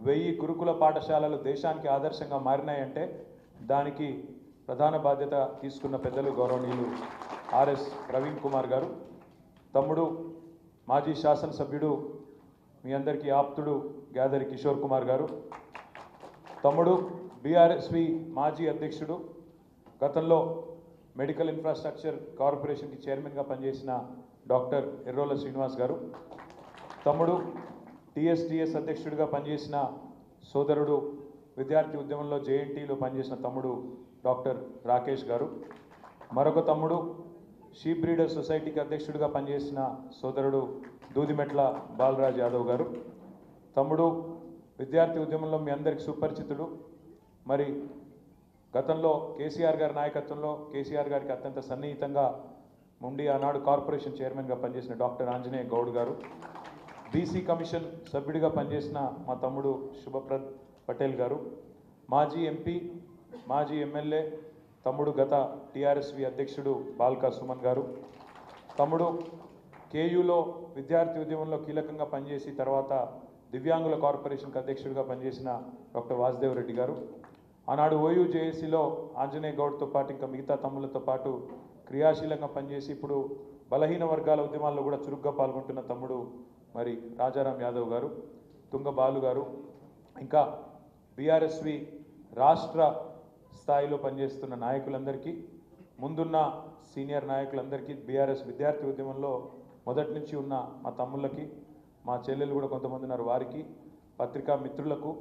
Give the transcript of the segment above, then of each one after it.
1000 గురుకుల పాఠశాలలు దేశానికి ఆదర్శంగా మారినాయంటే దానికి ప్రధాన బాధ్యత తీసుకున్న పెద్దలు గౌరవనీయులు ఆర్ఎస్ ప్రవీణ్ కుమార్ గారు, తమ్ముడు మాజీ శాసనసభ్యుడు మీ అందరికీ ఆప్తుడు గ్యాదరి కిషోర్ కుమార్ గారు, తమ్ముడు బీఆర్ఎస్వి మాజీ అధ్యక్షుడు, గతంలో మెడికల్ ఇన్ఫ్రాస్ట్రక్చర్ కార్పొరేషన్కి చైర్మన్గా పనిచేసిన డాక్టర్ ఎర్రోల శ్రీనివాస్ గారు, తమ్ముడు టీఎస్టీఎస్ అధ్యక్షుడిగా పనిచేసిన సోదరుడు విద్యార్థి ఉద్యమంలో జేఎన్టీలో పనిచేసిన తమ్ముడు డాక్టర్ రాకేష్ గారు, మరొక తమ్ముడు షీప్ బ్రీడర్ సొసైటీకి అధ్యక్షుడిగా పనిచేసిన సోదరుడు దూదిమెట్ల బాలరాజ్ యాదవ్ గారు, తమ్ముడు విద్యార్థి ఉద్యమంలో మీ అందరికీ సుపరిచితుడు, మరి గతంలో కేసీఆర్ గారి నాయకత్వంలో కేసీఆర్ గారికి అత్యంత సన్నిహితంగా ఉండి ఆనాడు కార్పొరేషన్ చైర్మన్గా పనిచేసిన డాక్టర్ ఆంజనేయ గౌడ్ గారు, బీసీ కమిషన్ సభ్యుడిగా పనిచేసిన మా తమ్ముడు శుభప్రద్ పటేల్ గారు, మాజీ ఎంపీ మాజీ ఎమ్మెల్యే తమ్ముడు గత టీఆర్ఎస్వి అధ్యక్షుడు బాల్కా సుమన్ గారు, తమ్ముడు కేయూలో విద్యార్థి ఉద్యమంలో కీలకంగా పనిచేసి తర్వాత దివ్యాంగుల కార్పొరేషన్కి అధ్యక్షుడిగా పనిచేసిన డాక్టర్ వాసుదేవ్ రెడ్డి గారు, ఆనాడు ఓయూజేఏసీలో ఆంజనేయ గౌడ్తో పాటు ఇంకా మిగతా తమ్ములతో పాటు క్రియాశీలంగా పనిచేసి ఇప్పుడు బలహీన వర్గాల ఉద్యమాల్లో కూడా చురుగ్గా పాల్గొంటున్న తమ్ముడు మరి రాజారాం యాదవ్ గారు, తుంగ బాలు గారు, ఇంకా బీఆర్ఎస్వి రాష్ట్ర స్థాయిలో పనిచేస్తున్న నాయకులందరికీ, ముందున్న సీనియర్ నాయకులందరికీ, బీఆర్ఎస్ విద్యార్థి ఉద్యమంలో మొదటి నుంచి ఉన్న మా తమ్ముళ్ళకి, మా చెల్లెలు కూడా కొంతమంది ఉన్నారు వారికి, పత్రికా మిత్రులకు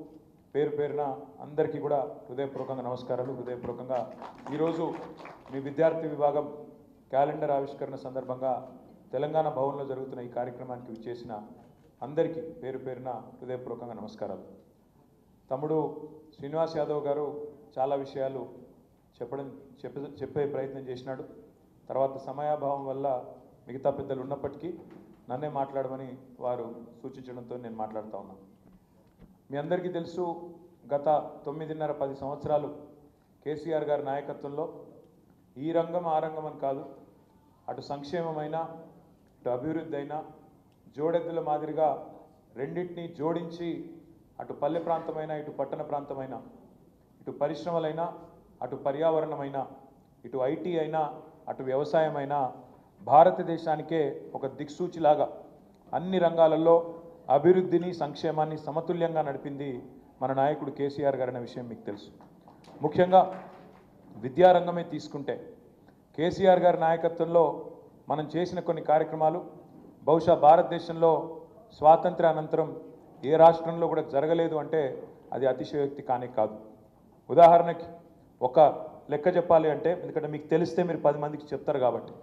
పేరు పేరున అందరికీ కూడా హృదయపూర్వకంగా నమస్కారాలు. హృదయపూర్వకంగా ఈరోజు మీ విద్యార్థి విభాగం క్యాలెండర్ ఆవిష్కరణ సందర్భంగా తెలంగాణ భవన్లో జరుగుతున్న ఈ కార్యక్రమానికి విచ్చేసిన అందరికీ పేరు పేరున హృదయపూర్వకంగా నమస్కారాలు. తమ్ముడు శ్రీనివాస్ యాదవ్ గారు చాలా విషయాలు చెప్పే ప్రయత్నం చేసినాడు. తర్వాత సమయాభావం వల్ల మిగతా పెద్దలు ఉన్నప్పటికీ నన్నే మాట్లాడమని వారు సూచించడంతో నేను మాట్లాడుతూ ఉన్నాను. మీ అందరికీ తెలుసు, గత 9.5-10 సంవత్సరాలు కేసీఆర్ గారి నాయకత్వంలో ఈ రంగం ఆ రంగం అని కాదు, అటు సంక్షేమమైనా ఇటు అభివృద్ధి అయినా జోడెద్దుల మాదిరిగా రెండింటినీ జోడించి అటు పల్లె ప్రాంతమైనా ఇటు పట్టణ ప్రాంతమైనా, ఇటు పరిశ్రమలైనా అటు పర్యావరణమైనా, ఇటు ఐటీ అయినా అటు వ్యవసాయమైనా భారతదేశానికే ఒక దిక్సూచిలాగా అన్ని రంగాలలో అభివృద్ధిని సంక్షేమాన్ని సమతుల్యంగా నడిపింది మన నాయకుడు కేసీఆర్ గారు అనే విషయం మీకు తెలుసు. ముఖ్యంగా విద్యారంగమే తీసుకుంటే కేసీఆర్ గారి నాయకత్వంలో మనం చేసిన కొన్ని కార్యక్రమాలు బహుశా భారతదేశంలో స్వాతంత్ర అనంతరం ఏ రాష్ట్రంలో కూడా జరగలేదు అంటే అది అతిశయోక్తి కానే కాదు. ఉదాహరణకి ఒక లెక్క చెప్పాలి అంటే, ఎందుకంటే మీకు తెలిస్తే మీరు 10 మందికి చెప్తారు కాబట్టి,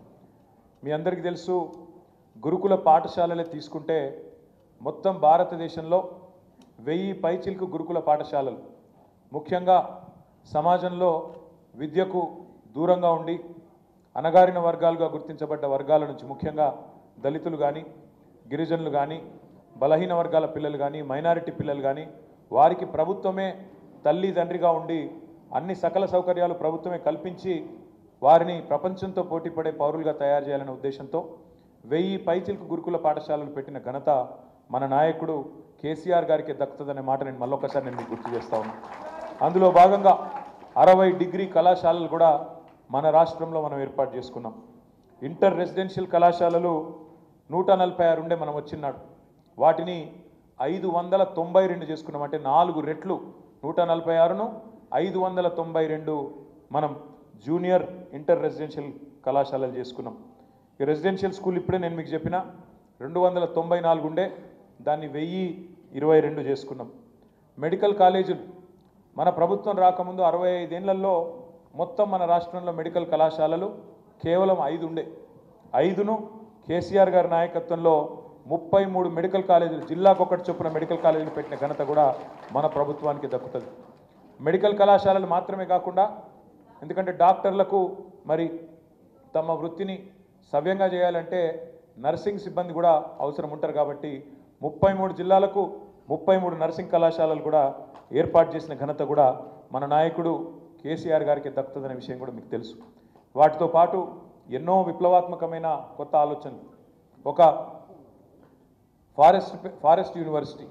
మీ అందరికీ తెలుసు, గురుకుల పాఠశాలలే తీసుకుంటే మొత్తం భారతదేశంలో 1000 పైచిలకు గురుకుల పాఠశాలలు ముఖ్యంగా సమాజంలో విద్యకు దూరంగా ఉండి అణగారిన వర్గాలుగా గుర్తించబడ్డ వర్గాల నుంచి, ముఖ్యంగా దళితులు కానీ గిరిజనులు కానీ బలహీన వర్గాల పిల్లలు కానీ మైనారిటీ పిల్లలు కానీ వారికి ప్రభుత్వమే తల్లి తండ్రిగా ఉండి అన్ని సకల సౌకర్యాలు ప్రభుత్వమే కల్పించి వారిని ప్రపంచంతో పోటీపడే పౌరులుగా తయారు చేయాలనే ఉద్దేశంతో 1000 పైచిలకు గురుకుల పాఠశాలలు పెట్టిన ఘనత మన నాయకుడు కేసీఆర్ గారికి దక్కుతుందనే మాట నేను మళ్ళొకసారి మీకు గుర్తు చేస్తా ఉన్నాను. అందులో భాగంగా 60 డిగ్రీ కళాశాలలు కూడా మన రాష్ట్రంలో మనం ఏర్పాటు చేసుకున్నాం. ఇంటర్ రెసిడెన్షియల్ కళాశాలలు 146 ఉండే మనం వచ్చినాడు, వాటిని 592 చేసుకున్నాం. అంటే 4 రెట్లు 146ను 592 మనం జూనియర్ ఇంటర్ రెసిడెన్షియల్ కళాశాలలు చేసుకున్నాం. ఈ రెసిడెన్షియల్ స్కూల్ ఇప్పుడే నేను మీకు చెప్పిన 294 ఉండే, దాన్ని 1022 చేసుకున్నాం. మెడికల్ కాలేజీలు మన ప్రభుత్వం రాకముందు 65 ఏళ్లలో మొత్తం మన రాష్ట్రంలో మెడికల్ కళాశాలలు కేవలం 5 ఉండే. 5ను కేసీఆర్ గారి నాయకత్వంలో 33 మెడికల్ కాలేజీలు, జిల్లాకు ఒకటి చొప్పున మెడికల్ కాలేజీలు పెట్టిన ఘనత కూడా మన ప్రభుత్వానికి దక్కుతుంది. మెడికల్ కళాశాలలు మాత్రమే కాకుండా, ఎందుకంటే డాక్టర్లకు మరి తమ వృత్తిని సవ్యంగా చేయాలంటే నర్సింగ్ సిబ్బంది కూడా అవసరం ఉంటారు కాబట్టి 33 జిల్లాలకు 33 నర్సింగ్ కళాశాలలు కూడా ఏర్పాటు చేసిన ఘనత కూడా మన నాయకుడు కేసీఆర్ గారికి దక్కుతుందనే విషయం కూడా మీకు తెలుసు. వాటితో పాటు ఎన్నో విప్లవాత్మకమైన కొత్త ఆలోచనలు, ఒక ఫారెస్ట్ యూనివర్సిటీ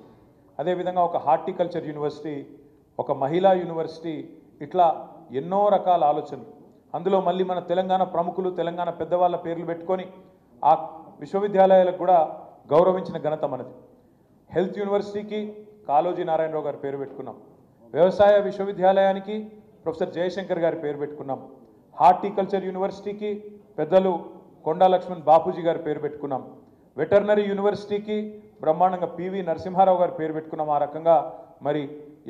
అదేవిధంగా ఒక హార్టికల్చర్ యూనివర్సిటీ, ఒక మహిళా యూనివర్సిటీ, ఇట్లా ఎన్నో రకాల ఆలోచనలు. అందులో మళ్ళీ మన తెలంగాణ ప్రముఖులు, తెలంగాణ పెద్దవాళ్ళ పేర్లు పెట్టుకొని ఆ విశ్వవిద్యాలయాలకు కూడా గౌరవించిన ఘనత మనది. హెల్త్ యూనివర్సిటీకి కాళోజీ నారాయణరావు గారి పేరు పెట్టుకున్నాం. వ్యవసాయ విశ్వవిద్యాలయానికి ప్రొఫెసర్ జయశంకర్ గారి పేరు పెట్టుకున్నాం. హార్టికల్చర్ యూనివర్సిటీకి పెద్దలు కొండా లక్ష్మణ్ బాపూజీ గారి పేరు పెట్టుకున్నాం. వెటర్నరీ యూనివర్సిటీకి బ్రహ్మాండంగా పివి నరసింహారావు గారి పేరు పెట్టుకున్నాం. ఆ రకంగా మరి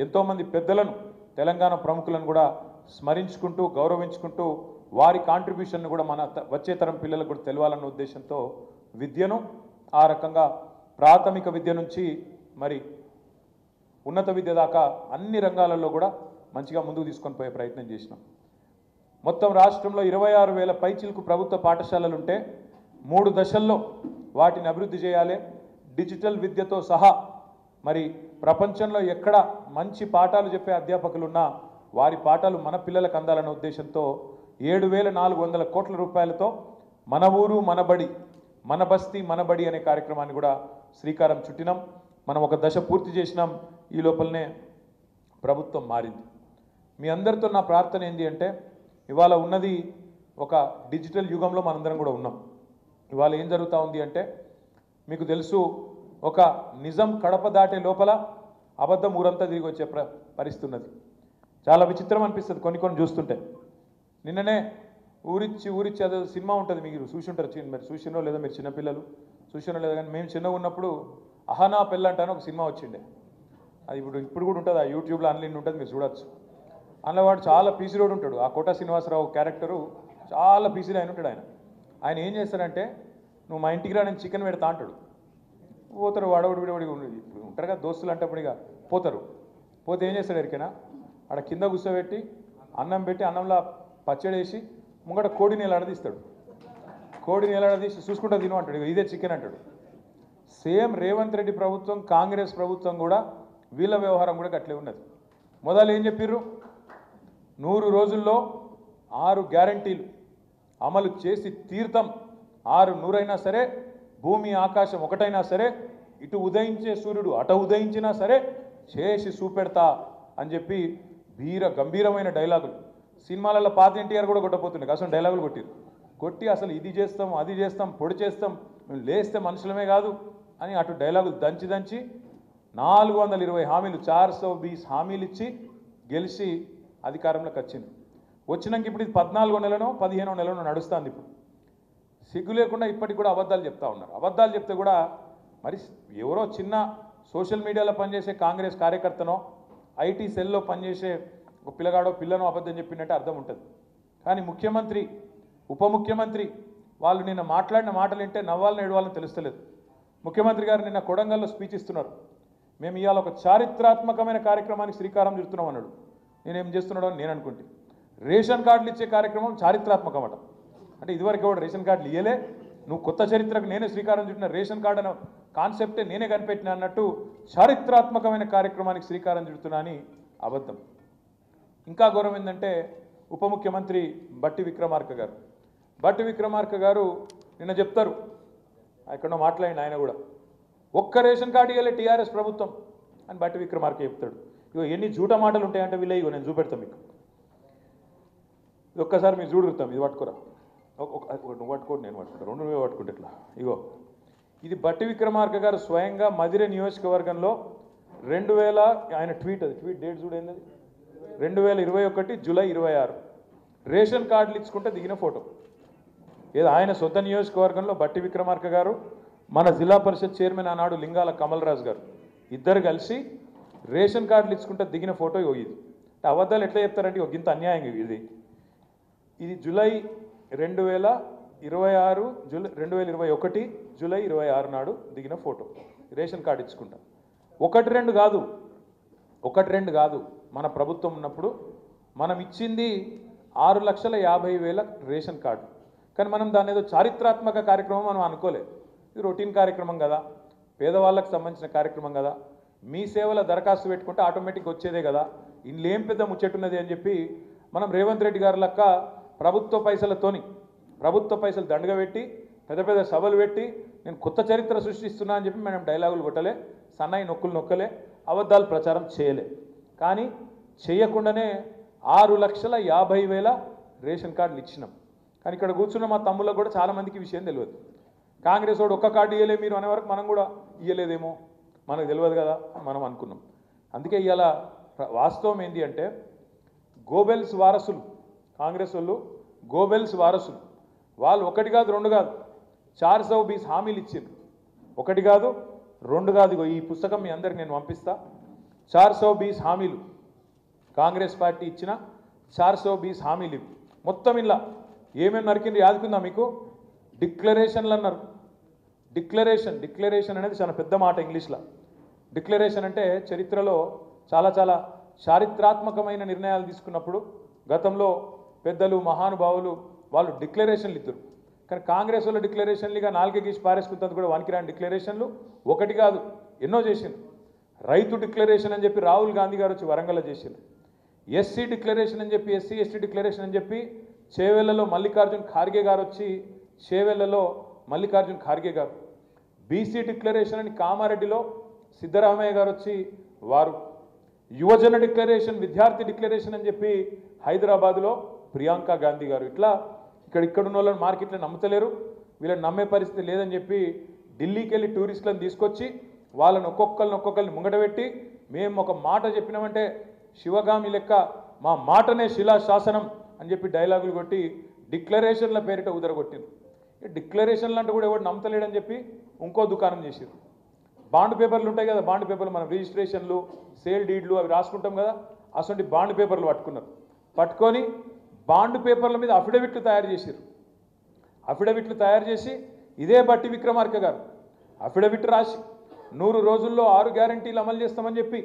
ఎంతోమంది పెద్దలను, తెలంగాణ ప్రముఖులను కూడా స్మరించుకుంటూ, గౌరవించుకుంటూ వారి కాంట్రిబ్యూషన్ను కూడా మన వచ్చే తరం పిల్లలకు కూడా తెలవాలన్న ఉద్దేశంతో విద్యను ఆ రకంగా ప్రాథమిక విద్య నుంచి మరి ఉన్నత విద్య దాకా అన్ని రంగాలలో కూడా మంచిగా ముందుకు తీసుకొని పోయే ప్రయత్నం చేసినాం. మొత్తం రాష్ట్రంలో 26,000 పైచిలకు ప్రభుత్వ పాఠశాలలు ఉంటే 3 దశల్లో వాటిని అభివృద్ధి చేయాలి. డిజిటల్ విద్యతో సహా మరి ప్రపంచంలో ఎక్కడ మంచి పాఠాలు చెప్పే అధ్యాపకులు ఉన్నా వారి పాఠాలు మన పిల్లలకు అందాలన్న ఉద్దేశంతో 7,400 కోట్ల రూపాయలతో మన ఊరు మన బడి, మన బస్తీ మన బడి అనే కార్యక్రమాన్ని కూడా శ్రీకారం చుట్టినాం. మనం ఒక దశ పూర్తి చేసినాం. ఈ లోపలనే ప్రభుత్వం మారింది. మీ అందరితో నా ప్రార్థన ఏంటి అంటే, ఇవాళ ఉన్నది ఒక డిజిటల్ యుగంలో మనందరం కూడా ఉన్నాం. ఇవాళ ఏం జరుగుతూ ఉంది అంటే, మీకు తెలుసు, ఒక నిజం కడప దాటే లోపల అబద్ధం ఊరంతా తిరిగి వచ్చే పరిస్థితి ఉన్నది. చాలా విచిత్రం అనిపిస్తుంది కొన్ని చూస్తుంటే. నిన్ననే ఊరిచ్చి అదే సినిమా ఉంటుంది, మీరు చూసుంటారు. మరి చూసినో లేదో, మీరు చిన్నపిల్లలు చూసినో లేదో, కానీ మేము చిన్నగా ఉన్నప్పుడు అహనా పెళ్ళంట అని ఒక సినిమా వచ్చిండే. అది ఇప్పుడు కూడా ఉంటుంది, ఆ యూట్యూబ్లో అన్లైన్ ఉంటుంది, మీరు చూడొచ్చు. అందులో వాడు చాలా పీసిరోడు ఉంటాడు. ఆ కోట శ్రీనివాసరావు క్యారెక్టరు చాలా పీసిరి అయిన ఉంటాడు. ఆయన ఏం చేస్తాడంటే, నువ్వు మా ఇంటికి రా, నేను చికెన్ పెడతా అంటాడు. పోతారు, వాడవాడు విడవడి ఉంటారు కదా దోస్తులు అంటే. అప్పుడు ఇక పోతారు. పోతే ఏం చేస్తాడు ఎరికైనా, ఆడ కింద కూర్చోబెట్టి అన్నం పెట్టి అన్నంలో పచ్చడి వేసి ముంగట కోడిని ఎలాడదీస్తాడు. కోడిని ఎలాడదీసి చూసుకుంటా తిను అంటాడు. ఇదే చికెన్ అంటాడు. సేమ్ రేవంత్ రెడ్డి ప్రభుత్వం, కాంగ్రెస్ ప్రభుత్వం కూడా వీళ్ళ వ్యవహారం కూడా అట్లే ఉన్నది. మొదలు ఏం చెప్పిర్రు, 100 రోజుల్లో 6 గ్యారంటీలు అమలు చేసి తీర్థం. 6 అయినా సరే, భూమి ఆకాశం ఒకటైనా సరే, ఇటు ఉదయించే సూర్యుడు అట ఉదయించినా సరే చేసి చూపెడతా అని చెప్పి గంభీరమైన డైలాగులు. సినిమాలలో పాత ఎన్టీఆర్ కూడా కొట్టపోతున్నాయి, అసలు డైలాగులు కొట్టి అసలు ఇది చేస్తాం, అది చేస్తాం, పొడి చేస్తాం, మేము లేస్తే మనుషులమే కాదు అని అటు డైలాగులు దంచి 420 హామీలు, 420 హామీలు ఇచ్చి గెలిచి అధికారంలోకి వచ్చింది. వచ్చినాక ఇప్పుడు ఇది 14వ నెలనో 15వ నెలనో నడుస్తుంది. ఇప్పుడు సిగ్గు లేకుండా ఇప్పటికి కూడా అబద్ధాలు చెప్తా ఉన్నారు. అబద్ధాలు చెప్తే కూడా మరి ఎవరో చిన్న సోషల్ మీడియాలో పనిచేసే కాంగ్రెస్ కార్యకర్తనో, ఐటీ సెల్లో పనిచేసే ఒక పిల్లగాడో పిల్లనో అబద్ధం చెప్పిందంటే అర్థం ఉంటుంది. కానీ ముఖ్యమంత్రి, ఉప ముఖ్యమంత్రి వాళ్ళు నిన్న మాట్లాడిన మాటలు వింటే నవ్వాలని ఏడవాలని తెలుస్తలేదు. ముఖ్యమంత్రి గారు నిన్న కొడంగల్లో స్పీచ్ ఇస్తున్నారు. మేము ఇవాళ ఒక చారిత్రాత్మకమైన కార్యక్రమానికి శ్రీకారం చుడుతున్నాం అన్నాడు. నేనేం చేస్తున్నాడో అని నేను అనుకుంటే, రేషన్ కార్డులు ఇచ్చే కార్యక్రమం చారిత్రాత్మకం అట. అంటే ఇదివరకు కూడా రేషన్ కార్డులు ఇయ్యలే, నువ్వు కొత్త చరిత్రకు నేనే శ్రీకారం చుట్టిన, రేషన్ కార్డు అనే కాన్సెప్టే నేనే కనిపెట్టినా అన్నట్టు చారిత్రాత్మకమైన కార్యక్రమానికి శ్రీకారం చుడుతున్నా అని అబద్ధం. ఇంకా గౌరవం ఏంటంటే, ఉప ముఖ్యమంత్రి బట్టి విక్రమార్క గారు నిన్న చెప్తారు, ఎక్కడో మాట్లాడిన ఆయన కూడా, ఒక్క రేషన్ కార్డు ఇవ్వలే టీఆర్ఎస్ ప్రభుత్వం అని బట్టి విక్రమార్క చెప్తాడు. ఇగో ఎన్ని జూట మాటలు ఉంటాయంటే వీళ్ళ, ఇగో నేను చూపెడతాను మీకు. ఒక్కసారి మీరు చూడుతాం, ఇది పట్టుకోరా, నువ్వు పట్టుకోండి, నేను పట్టుకుంటా, 2 నువ్వే పట్టుకుంటే ఇట్లా. ఇగో ఇది బట్టి విక్రమార్క గారు స్వయంగా మధిర నియోజకవర్గంలో 2000, ఆయన ట్వీట్, అది ట్వీట్ డేట్ చూడేది, 2021 జూలై 26 రేషన్ కార్డులు ఇచ్చుకుంటే దిగిన ఫోటో. ఏదో ఆయన సొంత నియోజకవర్గంలో బట్టి విక్రమార్క గారు, మన జిల్లా పరిషత్ చైర్మన్ ఆనాడు లింగాల కమలరాజు గారు ఇద్దరు కలిసి రేషన్ కార్డులు ఇచ్చుకుంటే దిగిన ఫోటో ఇది. అబద్ధాలు ఎట్లా చెప్తారంటే ఇంత అన్యాయం ఇది జూలై 2026 2021 జూలై 26 నాడు దిగిన ఫోటో. రేషన్ కార్డు ఇచ్చుకుంటా. 1-2 కాదు, మన ప్రభుత్వం ఉన్నప్పుడు మనం ఇచ్చింది 6,50,000 రేషన్ కార్డు. కానీ మనం దాని ఏదో చారిత్రాత్మక కార్యక్రమం మనం అనుకోలేదు. ఇది రొటీన్ కార్యక్రమం కదా, పేదవాళ్ళకు సంబంధించిన కార్యక్రమం కదా, మీ సేవల దరఖాస్తు పెట్టుకుంటే ఆటోమేటిక్గా వచ్చేదే కదా, ఇందులో పెద్ద ముచ్చట్టున్నది అని చెప్పి మనం రేవంత్ రెడ్డి గారి లెక్క ప్రభుత్వ పైసలు దండగా పెట్టి పెద్ద సభలు పెట్టి నేను కొత్త చరిత్ర సృష్టిస్తున్నా అని చెప్పి మనం డైలాగులు కొట్టలే, సన్నాయి నొక్కులు నొక్కలే. అబద్ధాలు ప్రచారం చేయలే. కానీ చేయకుండానే 6,50,000 రేషన్ కార్డులు ఇచ్చినాం. కానీ ఇక్కడ కూర్చున్న మా తమ్ముళ్ళకు కూడా చాలామందికి విషయం తెలియదు. కాంగ్రెస్ వాడు ఒక్క కార్డు ఇవ్వలే మీరు అనే వరకు మనం కూడా ఇవ్వలేదేమో మనకు తెలియదు కదా అని మనం అనుకున్నాం. అందుకే ఇవాళ వాస్తవం ఏంటి అంటే గోబెల్స్ వారసులు కాంగ్రెస్ వాళ్ళు గోబెల్స్ వారసులు వాళ్ళు ఒకటి కాదు రెండు కాదు 420 హామీలు ఇచ్చారు. ఒకటి కాదు రెండు కాదు. ఈ పుస్తకం మీ అందరికి నేను పంపిస్తా. 420 హామీలు కాంగ్రెస్ పార్టీ ఇచ్చిన 420 హామీలు ఇవి. మొత్తం ఇలా ఏమేమి నరికింది యాదుకుందా మీకు? డిక్లరేషన్లు అన్నారు. డిక్లరేషన్ అనేది చాలా పెద్ద మాట ఇంగ్లీష్లో. డిక్లరేషన్ అంటే చరిత్రలో చాలా చాలా చారిత్రాత్మకమైన నిర్ణయాలు తీసుకున్నప్పుడు గతంలో పెద్దలు మహానుభావులు వాళ్ళు డిక్లరేషన్లు ఇద్దరు. కానీ కాంగ్రెస్ వాళ్ళ డిక్లరేషన్లుగా నాలుగే గీసి పారేసుకుంటుంది కూడా వానికిరాని డిక్లరేషన్లు ఒకటి కాదు ఎన్నో చేసింది. రైతు డిక్లరేషన్ అని చెప్పి రాహుల్ గాంధీ గారు వచ్చి వరంగల్లో చేసింది. ఎస్సీ డిక్లరేషన్ అని చెప్పి ఎస్సీ ఎస్టీ డిక్లరేషన్ అని చెప్పి చేవెళ్లలో మల్లికార్జున్ ఖార్గే గారు వచ్చి చేవెళ్లలో మల్లికార్జున్ ఖార్గే గారు. బీసీ డిక్లరేషన్ అని కామారెడ్డిలో సిద్ధరామయ్య గారు వచ్చి వారు. యువజన డిక్లరేషన్ విద్యార్థి డిక్లరేషన్ అని చెప్పి హైదరాబాద్లో ప్రియాంక గాంధీ గారు. ఇట్లా ఇక్కడున్న వాళ్ళని మార్కెట్లో నమ్ముతలేరు, వీళ్ళని నమ్మే పరిస్థితి లేదని చెప్పి ఢిల్లీకి వెళ్ళి టూరిస్టులను తీసుకొచ్చి వాళ్ళని ఒక్కొక్కరిని ముంగటబెట్టి మేము ఒక మాట చెప్పినామంటే శివగామి లెక్క మా మాటనే శిలాశాసనం అని చెప్పి డైలాగులు కొట్టి డిక్లరేషన్ల పేరిట ఉదరగొట్టింది. డిక్లరేషన్లు అంటే కూడా ఎవరు నమ్మతలేడని చెప్పి ఇంకో దుకాణం చేసారు. బాండ్ పేపర్లు ఉంటాయి కదా, బాండ్ పేపర్లు మనం రిజిస్ట్రేషన్లు సేల్ డీడ్లు అవి రాసుకుంటాం కదా, అటువంటి బాండ్ పేపర్లు పట్టుకొని బాండ్ పేపర్ల మీద అఫిడవిట్లు తయారు చేశారు. అఫిడవిట్లు తయారు చేసి ఇదే బట్టి విక్రమార్క గారు అఫిడవిట్ రాసి 100 రోజుల్లో 6 గ్యారంటీలు అమలు చేస్తామని చెప్పి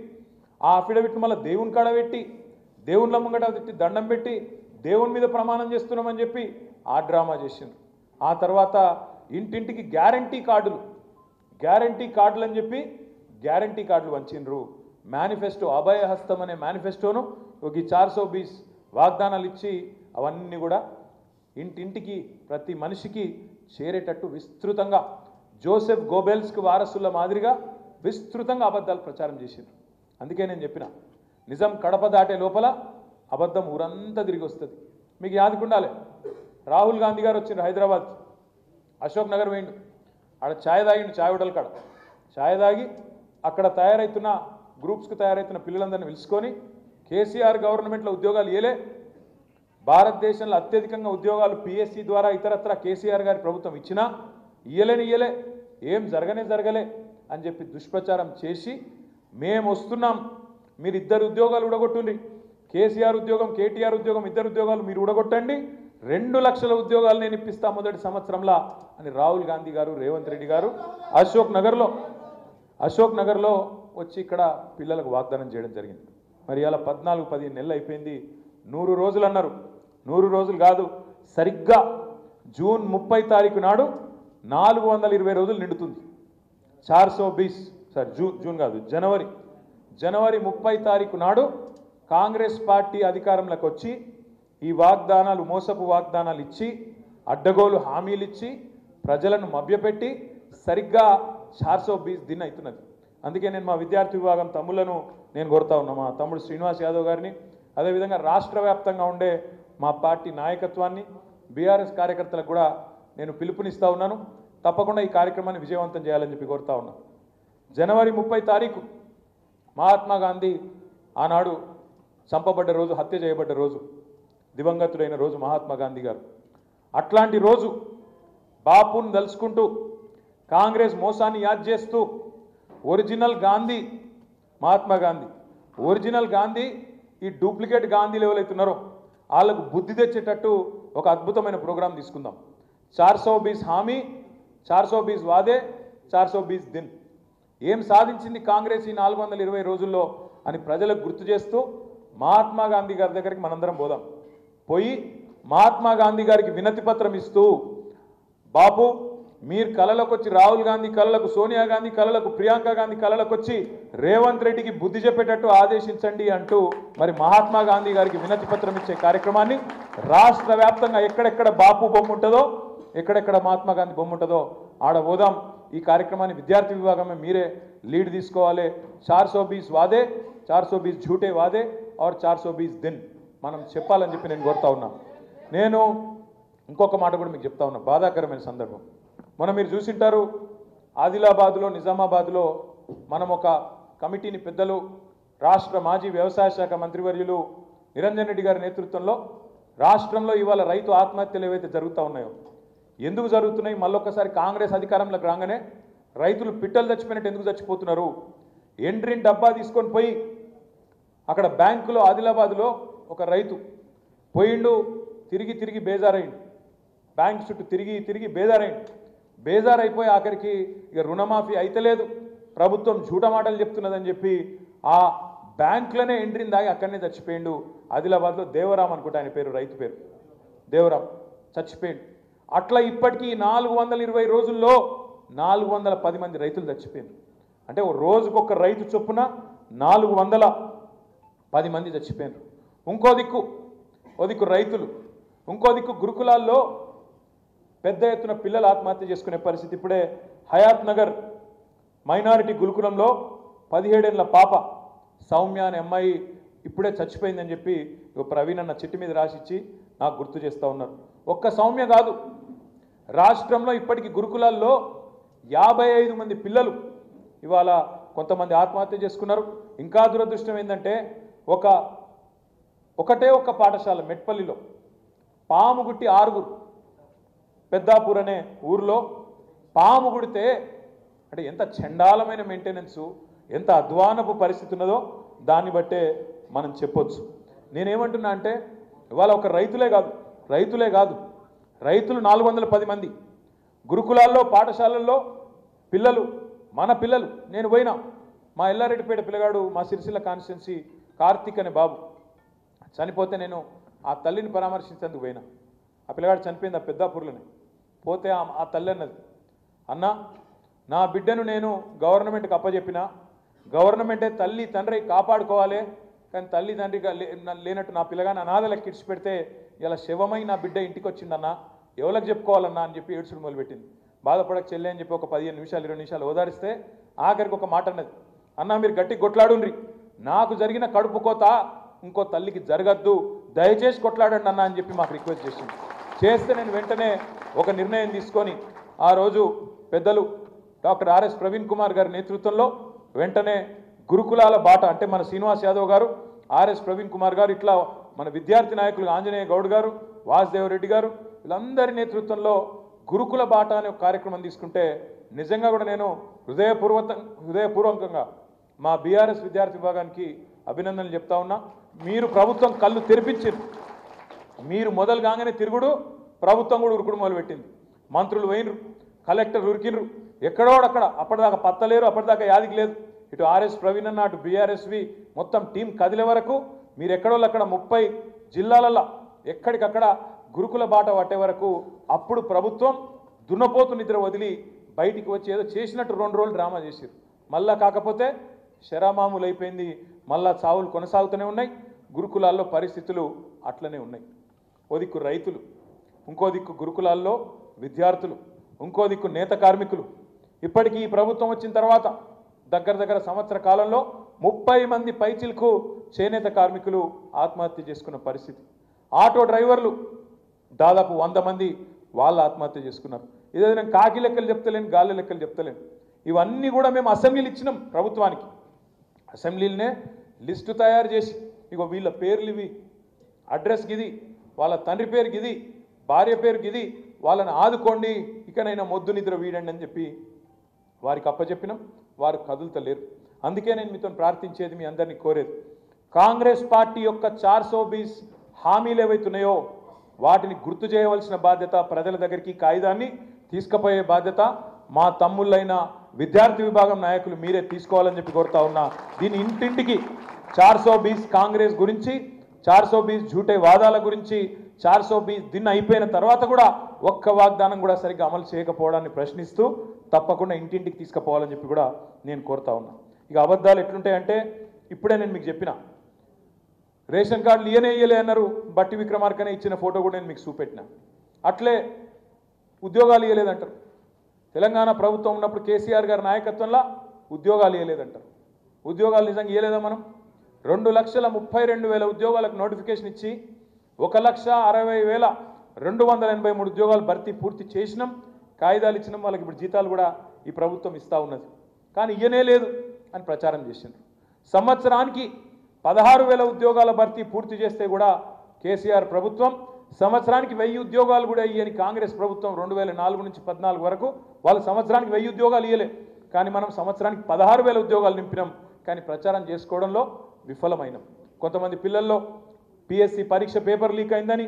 ఆ అఫిడవిట్ మళ్ళీ దేవుని కాడ పెట్టి దేవుళ్ళ ముంగట పెట్టి దండం పెట్టి దేవుని మీద ప్రమాణం చేస్తున్నామని చెప్పి ఆ డ్రామా చేసిండ్రు. ఆ తర్వాత ఇంటింటికి గ్యారంటీ కార్డులు అని చెప్పి గ్యారంటీ కార్డులు వంచిండ్రు. మేనిఫెస్టో అభయహస్తం అనే మేనిఫెస్టోను ఒక 420 వాగ్దానాలు ఇచ్చి అవన్నీ కూడా ఇంటింటికి ప్రతి మనిషికి చేరేటట్టు విస్తృతంగా జోసెఫ్ గోబెల్స్కి వారసుల మాదిరిగా విస్తృతంగా అబద్ధాలు ప్రచారం చేసిండ్రు. అందుకే నేను చెప్పిన నిజం కడప దాటే లోపల అబద్ధం ఊరంతా తిరిగి వస్తుంది. మీకు యాదుకుండాలి, రాహుల్ గాంధీ గారు వచ్చిండ్రు హైదరాబాద్, అశోక్ నగర్ పోయిండు, ఆడ ఛాయ్ తాగిండు, ఛాయ్ హోటల్ కాడ ఛాయ్ తాగి అక్కడ తయారవుతున్న గ్రూప్స్కి తయారవుతున్న పిల్లలందరినీ పిలుచుకొని కేసీఆర్ గవర్నమెంట్లో ఉద్యోగాలు ఇయలే, భారతదేశంలో అత్యధికంగా ఉద్యోగాలు పిఎస్సి ద్వారా ఇతరత్ర కేసీఆర్ గారి ప్రభుత్వం ఇచ్చినా ఇయ్యలే, ఏం జరగలే అని చెప్పి దుష్ప్రచారం చేసి మేము వస్తున్నాం, మీరు 2 ఉద్యోగాలు ఉడగొట్టుండి, కేసీఆర్ ఉద్యోగం కేటీఆర్ ఉద్యోగం 2 ఉద్యోగాలు మీరు ఉడగొట్టండి, 2 లక్షల ఉద్యోగాలు నేను ఇప్పిస్తా మొదటి సంవత్సరంలో అని రాహుల్ గాంధీ గారు రేవంత్ రెడ్డి గారు అశోక్ నగర్లో వచ్చి ఇక్కడ పిల్లలకు వాగ్దానం చేయడం జరిగింది. మరి అలా 14-15 నెలలు అయిపోయింది. 100 రోజులు అన్నారు. 100 రోజులు కాదు, సరిగ్గా జూన్ 30 తారీఖు నాడు 420 రోజులు నిండుతుంది. 420 జూన్ కాదు జనవరి 30 తారీఖు నాడు కాంగ్రెస్ పార్టీ అధికారంలోకి వచ్చి ఈ వాగ్దానాలు మోసపు వాగ్దానాలు ఇచ్చి అడ్డగోలు హామీలు ఇచ్చి ప్రజలను మభ్యపెట్టి సరిగ్గా 420 దిన అవుతున్నది. అందుకే నేను మా విద్యార్థి విభాగం తమ్ముళ్లను నేను కోరుతా ఉన్నా, మా తమ్ముడు శ్రీనివాస్ యాదవ్ గారిని, అదేవిధంగా రాష్ట్ర వ్యాప్తంగా ఉండే మా పార్టీ నాయకత్వాన్ని, బీఆర్ఎస్ కార్యకర్తలకు కూడా నేను పిలుపునిస్తూ ఉన్నాను. తప్పకుండా ఈ కార్యక్రమాన్ని విజయవంతం చేయాలని చెప్పి కోరుతా ఉన్నాను. జనవరి 30 తారీఖు మహాత్మా గాంధీ ఆనాడు చంపబడ్డ రోజు, హత్య చేయబడ్డ రోజు, దివంగతుడైన రోజు మహాత్మా గాంధీ గారు. అట్లాంటి రోజు బాపును దలుచుకుంటూ కాంగ్రెస్ మోసాన్ని యాద్ చేస్తూ ఒరిజినల్ గాంధీ మహాత్మా గాంధీ, ఒరిజినల్ గాంధీ ఈ డూప్లికేట్ గాంధీలు ఎవరైతున్నారో వాళ్ళకు బుద్ధి తెచ్చేటట్టు ఒక అద్భుతమైన ప్రోగ్రాం తీసుకుందాం. 420 హామీ, 420 వాదే, 420 దిన్. ఏం సాధించింది కాంగ్రెస్ ఈ 420 రోజుల్లో అని ప్రజలకు గుర్తు చేస్తూ మహాత్మా గాంధీ గారి దగ్గరికి మనందరం పోదాం. పోయి మహాత్మా గాంధీ గారికి వినతి పత్రం ఇస్తూ, బాపు మీరు కలలకు వచ్చి రాహుల్ గాంధీ కలలకు, సోనియా గాంధీ కలలకు, ప్రియాంక గాంధీ కలలకు వచ్చి రేవంత్ రెడ్డికి బుద్ధి చెప్పేటట్టు ఆదేశించండి అంటూ మరి మహాత్మా గాంధీ గారికి వినతి పత్రం ఇచ్చే కార్యక్రమాన్ని రాష్ట్ర వ్యాప్తంగా ఎక్కడెక్కడ బాపు బొమ్మ ఉంటుందో, ఎక్కడెక్కడ మహాత్మా గాంధీ బొమ్మ ఉంటుందో ఆడ పోదాం. ఈ కార్యక్రమాన్ని విద్యార్థి విభాగమే మీరే లీడ్ తీసుకోవాలి 420 వాదే 420 झूठे वादे और 420 दिन మనం చెప్పాలని చెప్పి నేను కోరుతా ఉన్నా నేను ఇంకొక మాట కూడా మీకు చెప్తా ఉన్నా బాధాకరమైన సందర్భం మనం మీరు చూసింటారు ఆదిలాబాద్లో నిజామాబాద్లో మనం ఒక కమిటీని పెద్దలు రాష్ట్ర మాజీ వ్యవసాయ శాఖ మంత్రివర్యులు నిరంజన్ రెడ్డి గారి నేతృత్వంలో రాష్ట్రంలో ఇవాళ రైతు ఆత్మహత్యలు ఏవైతే జరుగుతూ ఉన్నాయో ఎందుకు జరుగుతున్నాయి మళ్ళొక్కసారి కాంగ్రెస్ అధికారంలోకి రాగానే రైతులు పిట్టలు చచ్చిపోయినట్టు ఎందుకు చచ్చిపోతున్నారు ఎండ్రిన్ డబ్బా తీసుకొని పోయి అక్కడ బ్యాంకులో ఆదిలాబాద్లో ఒక రైతు పోయిండు తిరిగి తిరిగి బేజారైండు బ్యాంక్ చుట్టూ తిరిగి తిరిగి బేజారైపోయి ఆఖరికి ఇక రుణమాఫీ అయితలేదు ప్రభుత్వం झूठा మాటలు చెప్తున్నదని చెప్పి ఆ బ్యాంకులోనే ఎంట్రీని దాగి అక్కడనే చచ్చిపోయిండు ఆదిలాబాద్లో దేవరాం అనుకుంటా ఆయన పేరు రైతు పేరు దేవరాం చచ్చిపోయిండు అట్లా ఇప్పటికీ 420 రోజుల్లో 410 మంది రైతులు చచ్చిపోయారు అంటే ఓ రోజుకొక రైతు చొప్పున 410 మంది చచ్చిపోయారు ఇంకో దిక్కు రైతులు ఇంకో దిక్కు గురుకులాల్లో పెద్ద ఎత్తున పిల్లలు ఆత్మహత్య చేసుకునే పరిస్థితి ఇప్పుడే హయాత్ నగర్ మైనారిటీ గురుకులంలో 17 ఏళ్ల పాప సౌమ్య అనే అమ్మాయి ఇప్పుడే చచ్చిపోయిందని చెప్పి ప్రవీణ్ అన్న చిట్టి మీద రాసిచ్చి నాకు గుర్తు చేస్తూ ఉన్నారు ఒక్క సౌమ్య కాదు రాష్ట్రంలో ఇప్పటికీ గురుకులాల్లో 55 మంది పిల్లలు ఇవాళ కొంతమంది ఆత్మహత్య చేసుకున్నారు ఇంకా దురదృష్టం ఏంటంటే ఒకటే పాఠశాల మెట్పల్లిలో పాము గుట్టి 6 పెద్దాపూర్ అనే ఊర్లో పాము గుడితే అంటే ఎంత చండాలమైన మెయింటెనెన్సు ఎంత అధ్వానపు పరిస్థితి ఉన్నదో దాన్ని బట్టే మనం చెప్పొచ్చు నేనేమంటున్నా అంటే ఇవాళ ఒక రైతులే కాదు రైతులు 410 మంది గురుకులాల్లో పాఠశాలల్లో పిల్లలు మన పిల్లలు నేను పోయినా మా ఎల్లారెడ్డిపేట పిల్లగాడు మా సిరిసిల్ల కాన్స్టిట్యున్సీ కార్తిక్ అనే బాబు చనిపోతే నేను ఆ తల్లిని పరామర్శించేందుకు పోయినా ఆ పిల్లగాడు చనిపోయింది ఆ పెద్దాపూర్లోనే పోతే ఆ తల్లి అన్నది అన్న నా బిడ్డను నేను గవర్నమెంట్కి అప్పచెప్పిన గవర్నమెంటే తల్లి తండ్రి కాపాడుకోవాలి కానీ తల్లి తండ్రిగా లేనట్టు నా పిల్లగాని అనాథలకు కిడ్స్ పెడితే ఇలా శవమై నా బిడ్డ ఇంటికి వచ్చిందన్న ఎవరికి చెప్పుకోవాలన్నా అని చెప్పి ఏడ్చుడు మొదలుపెట్టింది బాధపడక చెల్లె అని చెప్పి ఒక 15 నిమిషాలు 20 నిమిషాలు ఓదారిస్తే ఆఖరికి ఒక మాట అన్నది అన్న మీరు గట్టి కొట్లాడుండ్రి నాకు జరిగిన కడుపు కోత ఇంకో తల్లికి జరగద్దు దయచేసి కొట్లాడండి అన్న అని చెప్పి మాకు రిక్వెస్ట్ చేస్తే నేను వెంటనే ఒక నిర్ణయం తీసుకొని ఆ రోజు పెద్దలు డాక్టర్ ఆర్ఎస్ ప్రవీణ్ కుమార్ గారి నేతృత్వంలో వెంటనే గురుకులాల బాట అంటే మన శ్రీనివాస్ యాదవ్ గారు ఆర్ఎస్ ప్రవీణ్ కుమార్ గారు ఇట్లా మన విద్యార్థి నాయకులు ఆంజనేయ గౌడ్ గారు వాసుదేవ్ రెడ్డి గారు వీళ్ళందరి నేతృత్వంలో గురుకుల బాట అనే ఒక కార్యక్రమం తీసుకుంటే నిజంగా కూడా నేను హృదయపూర్వకంగా మా బీఆర్ఎస్ విద్యార్థి విభాగానికి అభినందనలు చెప్తా ఉన్నా మీరు ప్రభుత్వం కళ్ళు తెరిపించారు మీరు మొదలు కాగానే తిరుగుడు ప్రభుత్వం కూడా ఉరుకుడు మొదలుపెట్టింది మంత్రులు పోయినరు కలెక్టర్ ఉరికినరు ఎక్కడోడక్కడ అప్పటిదాకా పత్తలేరు అప్పటిదాకా యాదికి లేదు ఇటు ఆర్ఎస్ ప్రవీణ్ అన్న అటు బీఆర్ఎస్వి మొత్తం టీం కదిలే వరకు మీరు ఎక్కడోళ్ళు అక్కడ 30 జిల్లాలలో ఎక్కడికక్కడ గురుకుల బాట పట్టే వరకు అప్పుడు ప్రభుత్వం దున్నపోతు నిద్ర వదిలి బయటికి వచ్చి ఏదో చేసినట్టు 2 రోజులు డ్రామా చేశారు మళ్ళా కాకపోతే శరామామూలు అయిపోయింది మళ్ళా చావులు కొనసాగుతూనే ఉన్నాయి గురుకులాల్లో పరిస్థితులు అట్లనే ఉన్నాయి ఓ దిక్కు రైతులు ఇంకో దిక్కు గురుకులాల్లో విద్యార్థులు ఇంకో దిక్కు నేత కార్మికులు ఇప్పటికీ ఈ ప్రభుత్వం వచ్చిన తర్వాత దగ్గర సంవత్సర కాలంలో 30 మంది పైచిలకు చేనేత కార్మికులు ఆత్మహత్య చేసుకున్న పరిస్థితి ఆటో డ్రైవర్లు దాదాపు 100 మంది వాళ్ళు ఆత్మహత్య చేసుకున్నారు ఇదే నేను కాకి లెక్కలు చెప్తలేను గాలి లెక్కలు చెప్తలేను ఇవన్నీ కూడా మేము అసెంబ్లీలు ఇచ్చినాం ప్రభుత్వానికి అసెంబ్లీలనే లిస్టు తయారు చేసి ఇగో వీళ్ళ పేర్లు ఇవి అడ్రస్ గిది వాళ్ళ తండ్రి పేరు గిది భార్య పేరు గిది వాళ్ళని ఆదుకోండి ఇకనైనా మొద్దు నిద్ర వీడండి అని చెప్పి వారికి అప్పచెప్పినాం వారు కదులుతలేరు అందుకే నేను మీతో ప్రార్థించేది మీ అందరినీ కోరేది కాంగ్రెస్ పార్టీ యొక్క 420 హామీలు ఏవైతున్నాయో వాటిని గుర్తు చేయవలసిన బాధ్యత ప్రజల దగ్గరికి కాయిదాన్ని తీసుకుపోయే బాధ్యత మా తమ్ముళ్ళైన విద్యార్థి విభాగం నాయకులు మీరే తీసుకోవాలని చెప్పి కోరుతా ఉన్నా దీని ఇంటింటికి 420 కాంగ్రెస్ గురించి 420 झूठे వాదాల గురించి 420 దిన్ అయిపోయిన తర్వాత కూడా ఒక్క వాగ్దానం కూడా సరిగ్గా అమలు చేయకపోవడాన్ని ప్రశ్నిస్తూ తప్పకుండా ఇంటింటికి తీసుకుపోవాలని చెప్పి కూడా నేను కోరుతా ఉన్నా ఇక అబద్ధాలు ఎట్లుంటాయంటే ఇప్పుడే నేను మీకు చెప్పిన రేషన్ కార్డులు ఇయ్యలే అన్నారు బట్టి విక్రమార్కనే ఇచ్చిన ఫోటో కూడా నేను మీకు చూపెట్టిన అట్లే ఉద్యోగాలు ఇయ్యలేదంటారు తెలంగాణ ప్రభుత్వం ఉన్నప్పుడు కేసీఆర్ గారి నాయకత్వంలో ఉద్యోగాలు ఇవ్వలేదంటారు. ఉద్యోగాలు నిజంగా ఇవ్వలేదా? మనం 2,32,000 ఉద్యోగాలకు నోటిఫికేషన్ ఇచ్చి 1,60,283 ఉద్యోగాలు భర్తీ పూర్తి చేసినాం, కాగితాలు ఇచ్చినాం. వాళ్ళకి ఇప్పుడు జీతాలు కూడా ఈ ప్రభుత్వం ఇస్తూ ఉన్నది. కానీ ఇయ్యనే లేదు అని ప్రచారం చేసిండ్రు. సంవత్సరానికి 16,000 ఉద్యోగాల భర్తీ పూర్తి చేస్తే కూడా కేసీఆర్ ప్రభుత్వం సంవత్సరానికి 1000 ఉద్యోగాలు కూడా ఇయ్యని కాంగ్రెస్ ప్రభుత్వం 2004 నుంచి 14 వరకు వాళ్ళు సంవత్సరానికి 1000 ఉద్యోగాలు ఇయ్యలే. కానీ మనం సంవత్సరానికి 16,000 ఉద్యోగాలు నింపినాం. కానీ ప్రచారం చేసుకోవడంలో విఫలమైనాం. కొంతమంది పిల్లల్లో పిఎస్సి పరీక్ష పేపర్ లీక్ అయిందని,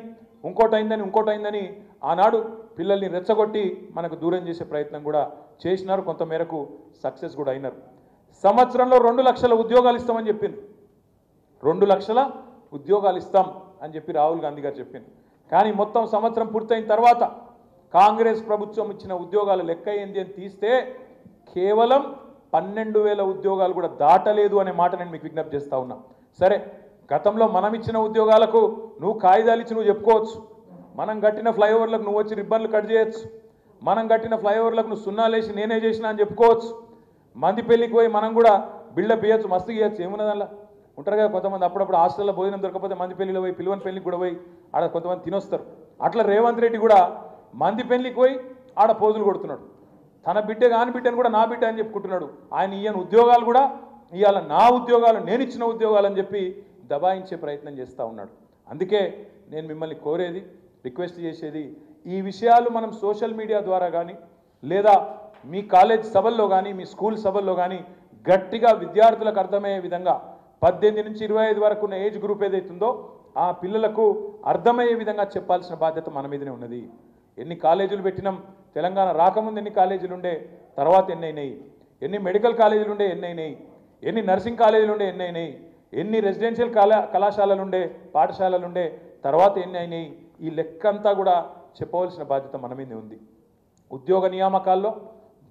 ఇంకోటైందని ఆనాడు పిల్లల్ని రెచ్చగొట్టి మనకు దూరం చేసే ప్రయత్నం కూడా చేసినారు. కొంత మేరకు సక్సెస్ కూడా అయినారు. సంవత్సరంలో 2 లక్షల ఉద్యోగాలు ఇస్తామని చెప్పింది. 2 లక్షల ఉద్యోగాలు ఇస్తాం అని చెప్పి రాహుల్ గాంధీ గారు చెప్పింది. కానీ మొత్తం సంవత్సరం పూర్తయిన తర్వాత కాంగ్రెస్ ప్రభుత్వం ఇచ్చిన ఉద్యోగాల లెక్క ఏంది అని తీస్తే కేవలం 12,000 ఉద్యోగాలు కూడా దాటలేదు అనే మాట నేను మీకు విజ్ఞప్తి చేస్తా ఉన్నా. సరే, గతంలో మనం ఇచ్చిన ఉద్యోగాలకు నువ్వు కాగితాలు ఇచ్చి నువ్వు చెప్పుకోవచ్చు. మనం కట్టిన ఫ్లైఓవర్లకు నువ్వు వచ్చి రిబ్బన్లు కట్ చేయొచ్చు. మనం కట్టిన ఫ్లైఓవర్లకు నువ్వు సున్నాలేసి నేనే చేసినా అని చెప్పుకోవచ్చు. మంది పెళ్ళికి పోయి మనం కూడా బిల్డప్ ఇవ్వచ్చు, మస్తు ఇవ్వచ్చు. ఏమున్నదల్లా ఉంటారు కదా కొంతమంది. అప్పుడప్పుడు హాస్టల్లో భోజనం దొరకకపోతే మంది పెళ్లిలో పోయి పిలువని పెళ్లికి కూడా పోయి ఆడ కొంతమంది తినొస్తారు. అట్లా రేవంత్ రెడ్డి కూడా మంది పెళ్లికి పోయి ఆడ పోజులు కొడుతున్నాడు. తన బిడ్డ కాని బిడ్డను కూడా నా బిడ్డ అని చెప్పుకుంటున్నాడు. ఆయన ఈయన ఉద్యోగాలు కూడా ఇవాళ నా ఉద్యోగాలు, నేను ఇచ్చిన ఉద్యోగాలు అని చెప్పి దబాయించే ప్రయత్నం చేస్తూ ఉన్నాడు. అందుకే నేను మిమ్మల్ని కోరేది, రిక్వెస్ట్ చేసేది, ఈ విషయాలు మనం సోషల్ మీడియా ద్వారా కానీ లేదా మీ కాలేజ్ సభల్లో కానీ మీ స్కూల్ సభల్లో కానీ గట్టిగా విద్యార్థులకు అర్థమయ్యే విధంగా 18 నుంచి 25 వరకు ఉన్న ఏజ్ గ్రూప్ ఏదైతుందో ఆ పిల్లలకు అర్థమయ్యే విధంగా చెప్పాల్సిన బాధ్యత మన మీదనే ఉన్నది. ఎన్ని కాలేజీలు పెట్టినాం, తెలంగాణ రాకముందు ఎన్ని కాలేజీలు ఉండే, తర్వాత ఎన్ని అయినాయి, ఎన్ని మెడికల్ కాలేజీలు ఉండే ఎన్ని అయినాయి, ఎన్ని నర్సింగ్ కాలేజీలు ఉండే ఎన్ని అయినాయి, ఎన్ని రెసిడెన్షియల్ కళాశాలలు ఉండే, పాఠశాలలు ఉండే, తర్వాత ఎన్ని అయినాయి, ఈ లెక్కంతా కూడా చెప్పవలసిన బాధ్యత మన మీదే ఉంది. ఉద్యోగ నియామకాల్లో